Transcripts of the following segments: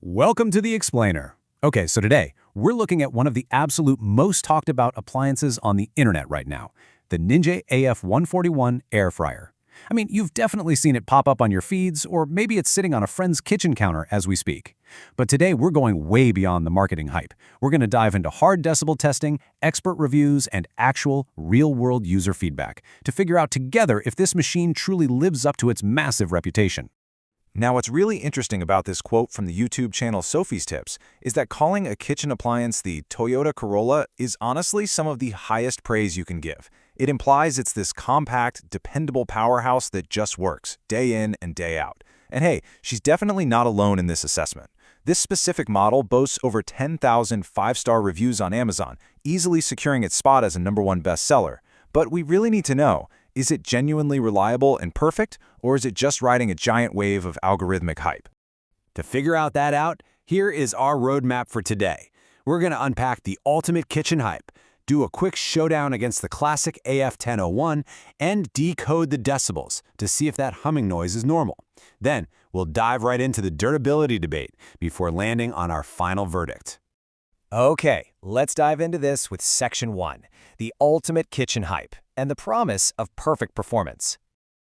Welcome to the Explainer. Okay, so today, we're looking at one of the absolute most talked about appliances on the internet right now, the Ninja AF141 air fryer. I mean, you've definitely seen it pop up on your feeds, or maybe it's sitting on a friend's kitchen counter as we speak. But today, we're going way beyond the marketing hype. We're going to dive into hard decibel testing, expert reviews, and actual, real-world user feedback to figure out together if this machine truly lives up to its massive reputation. Now, what's really interesting about this quote from the YouTube channel Sophie's Tips is that calling a kitchen appliance the Toyota Corolla is honestly some of the highest praise you can give. It implies it's this compact, dependable powerhouse that just works, day in and day out. And hey, she's definitely not alone in this assessment. This specific model boasts over 10,000 five-star reviews on Amazon, easily securing its spot as a #1 bestseller. But we really need to know, is it genuinely reliable and perfect, or is it just riding a giant wave of algorithmic hype? To figure out, here is our roadmap for today. We're going to unpack the ultimate kitchen hype, do a quick showdown against the classic AF1001, and decode the decibels to see if that humming noise is normal. Then, we'll dive right into the durability debate before landing on our final verdict. Okay, let's dive into this with Section 1, the ultimate kitchen hype, and the promise of perfect performance.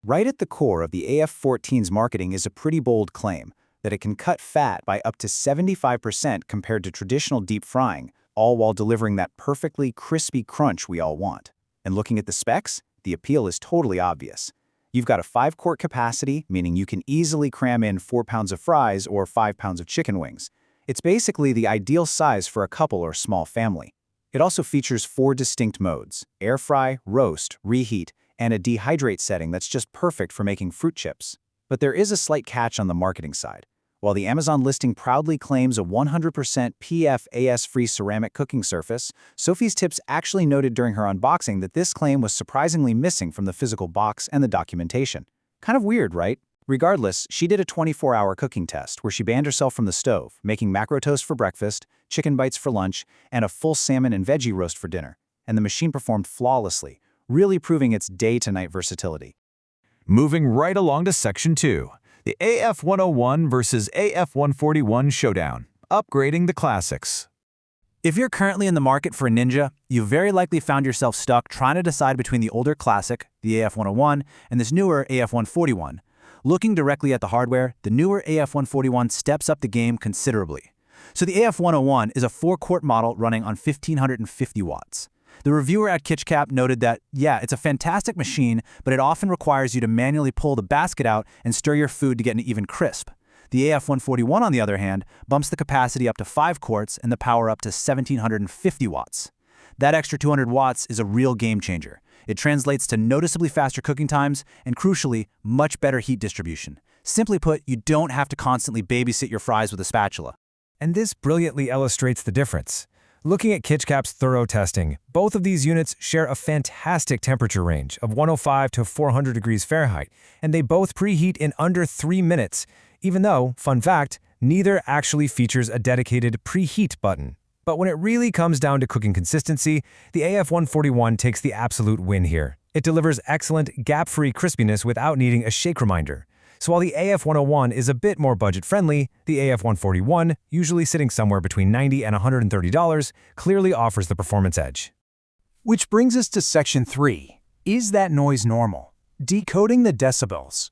Right at the core of the AF14's marketing is a pretty bold claim that it can cut fat by up to 75% compared to traditional deep frying, all while delivering that perfectly crispy crunch we all want. And looking at the specs, the appeal is totally obvious. You've got a 5-quart capacity, meaning you can easily cram in 4 pounds of fries or 5 pounds of chicken wings. It's basically the ideal size for a couple or small family. It also features 4 distinct modes: air fry, roast, reheat, and a dehydrate setting that's just perfect for making fruit chips. But there is a slight catch on the marketing side. While the Amazon listing proudly claims a 100% PFAS-free ceramic cooking surface, Sophie's Tips actually noted during her unboxing that this claim was surprisingly missing from the physical box and the documentation. Kind of weird, right? Regardless, she did a 24-hour cooking test where she banned herself from the stove, making macro toast for breakfast, chicken bites for lunch, and a full salmon and veggie roast for dinner. And the machine performed flawlessly, really proving its day-to-night versatility. Moving right along to Section 2, the AF101 versus AF141 showdown, upgrading the classics. If you're currently in the market for a Ninja, you've very likely found yourself stuck trying to decide between the older classic, the AF101, and this newer AF141. Looking directly at the hardware, the newer AF141 steps up the game considerably. So the AF101 is a 4-quart model running on 1,550 watts. The reviewer at KitchenCap noted that, yeah, it's a fantastic machine, but it often requires you to manually pull the basket out and stir your food to get an even crisp. The AF141, on the other hand, bumps the capacity up to 5 quarts and the power up to 1,750 watts. That extra 200 watts is a real game changer. It translates to noticeably faster cooking times and, crucially, much better heat distribution. Simply put, you don't have to constantly babysit your fries with a spatula. And this brilliantly illustrates the difference. Looking at KitchenCap's thorough testing, both of these units share a fantastic temperature range of 105 to 400 degrees Fahrenheit, and they both preheat in under 3 minutes, even though, fun fact, neither actually features a dedicated preheat button. But when it really comes down to cooking consistency, the AF141 takes the absolute win here. It delivers excellent, gap-free crispiness without needing a shake reminder. So while the AF101 is a bit more budget-friendly, the AF141, usually sitting somewhere between $90 and $130, clearly offers the performance edge. Which brings us to Section 3. Is that noise normal? Decoding the decibels.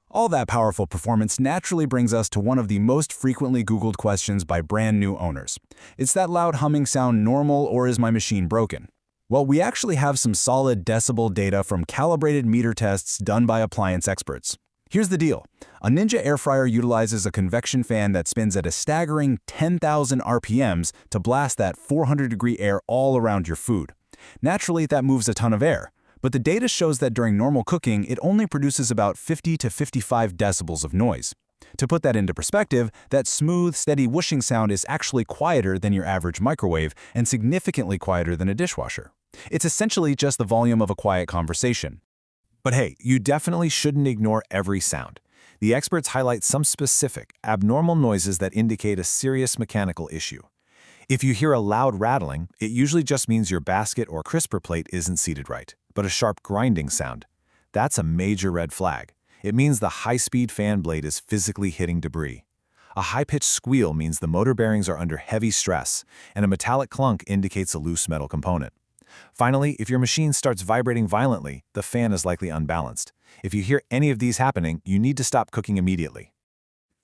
All that powerful performance naturally brings us to one of the most frequently Googled questions by brand new owners. Is that loud humming sound normal, or is my machine broken? Well, we actually have some solid decibel data from calibrated meter tests done by appliance experts. Here's the deal. A Ninja air fryer utilizes a convection fan that spins at a staggering 10,000 RPMs to blast that 400-degree air all around your food. Naturally, that moves a ton of air. But the data shows that during normal cooking, it only produces about 50 to 55 decibels of noise. To put that into perspective, that smooth, steady whooshing sound is actually quieter than your average microwave and significantly quieter than a dishwasher. It's essentially just the volume of a quiet conversation. But hey, you definitely shouldn't ignore every sound. The experts highlight some specific, abnormal noises that indicate a serious mechanical issue. If you hear a loud rattling, it usually just means your basket or crisper plate isn't seated right. But a sharp grinding sound, that's a major red flag. It means the high-speed fan blade is physically hitting debris. A high-pitched squeal means the motor bearings are under heavy stress, and a metallic clunk indicates a loose metal component. Finally, if your machine starts vibrating violently, the fan is likely unbalanced. If you hear any of these happening, you need to stop cooking immediately.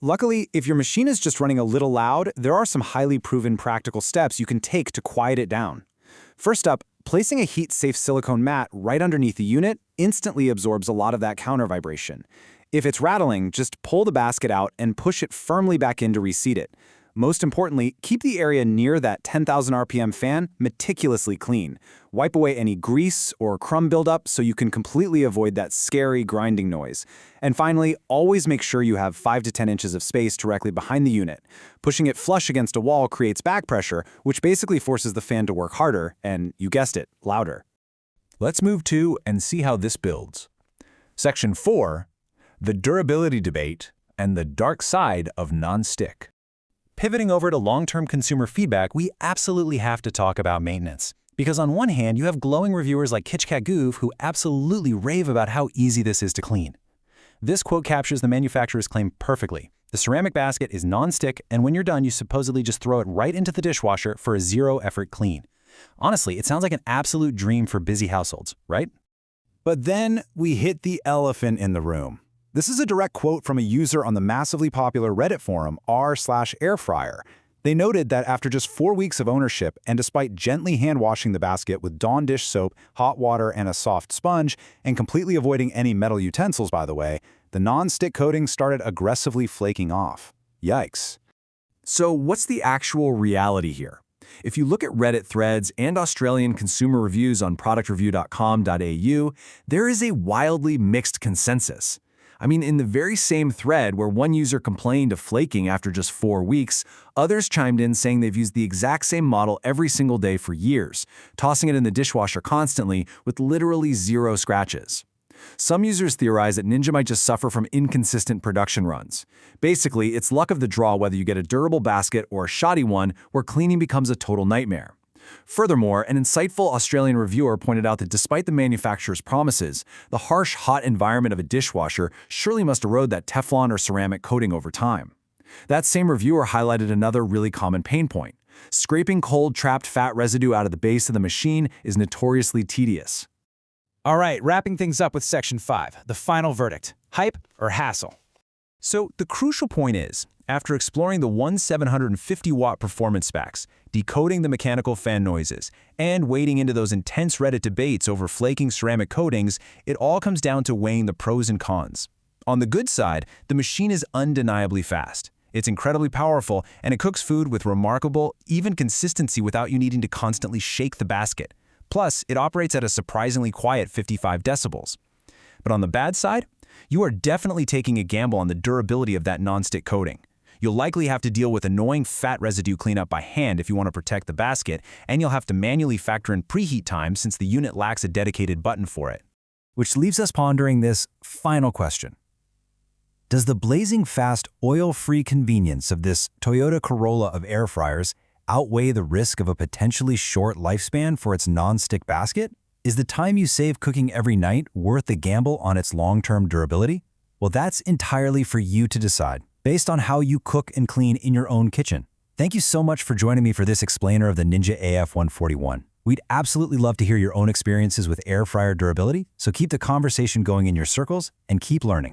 Luckily, if your machine is just running a little loud, there are some highly proven practical steps you can take to quiet it down. First up, placing a heat-safe silicone mat right underneath the unit instantly absorbs a lot of that counter vibration. If it's rattling, just pull the basket out and push it firmly back in to reseat it. Most importantly, keep the area near that 10,000 RPM fan meticulously clean. Wipe away any grease or crumb buildup so you can completely avoid that scary grinding noise. And finally, always make sure you have 5 to 10 inches of space directly behind the unit. Pushing it flush against a wall creates back pressure, which basically forces the fan to work harder and, you guessed it, louder. Let's move to and see how this builds. Section 4, the durability debate and the dark side of non-stick. Pivoting over to long-term consumer feedback, we absolutely have to talk about maintenance. Because on one hand, you have glowing reviewers like KitchenCat who absolutely rave about how easy this is to clean. This quote captures the manufacturer's claim perfectly. The ceramic basket is non-stick, and when you're done, you supposedly just throw it right into the dishwasher for a zero-effort clean. Honestly, it sounds like an absolute dream for busy households, right? But then we hit the elephant in the room. This is a direct quote from a user on the massively popular Reddit forum r/airfryer. They noted that after just 4 weeks of ownership, and despite gently hand-washing the basket with Dawn dish soap, hot water, and a soft sponge, and completely avoiding any metal utensils, by the way, the non-stick coating started aggressively flaking off. Yikes. So what's the actual reality here? If you look at Reddit threads and Australian consumer reviews on productreview.com.au, there is a wildly mixed consensus. I mean, in the very same thread where one user complained of flaking after just 4 weeks, others chimed in saying they've used the exact same model every single day for years, tossing it in the dishwasher constantly with literally zero scratches. Some users theorize that Ninja might just suffer from inconsistent production runs. Basically, it's luck of the draw whether you get a durable basket or a shoddy one where cleaning becomes a total nightmare. Furthermore, an insightful Australian reviewer pointed out that despite the manufacturer's promises, the harsh, hot environment of a dishwasher surely must erode that Teflon or ceramic coating over time. That same reviewer highlighted another really common pain point. Scraping cold, trapped fat residue out of the base of the machine is notoriously tedious. All right, wrapping things up with Section 5, the final verdict, hype or hassle. So the crucial point is, after exploring the 1750-watt performance specs, decoding the mechanical fan noises, and wading into those intense Reddit debates over flaking ceramic coatings, it all comes down to weighing the pros and cons. On the good side, the machine is undeniably fast. It's incredibly powerful, and it cooks food with remarkable, even consistency without you needing to constantly shake the basket. Plus, it operates at a surprisingly quiet 55 decibels. But on the bad side, you are definitely taking a gamble on the durability of that non-stick coating. You'll likely have to deal with annoying fat residue cleanup by hand if you want to protect the basket, and you'll have to manually factor in preheat time since the unit lacks a dedicated button for it. Which leaves us pondering this final question. Does the blazing fast, oil-free convenience of this Toyota Corolla of air fryers outweigh the risk of a potentially short lifespan for its non-stick basket? Is the time you save cooking every night worth the gamble on its long-term durability? Well, that's entirely for you to decide, based on how you cook and clean in your own kitchen. Thank you so much for joining me for this explainer of the Ninja AF141. We'd absolutely love to hear your own experiences with air fryer durability, so keep the conversation going in your circles and keep learning.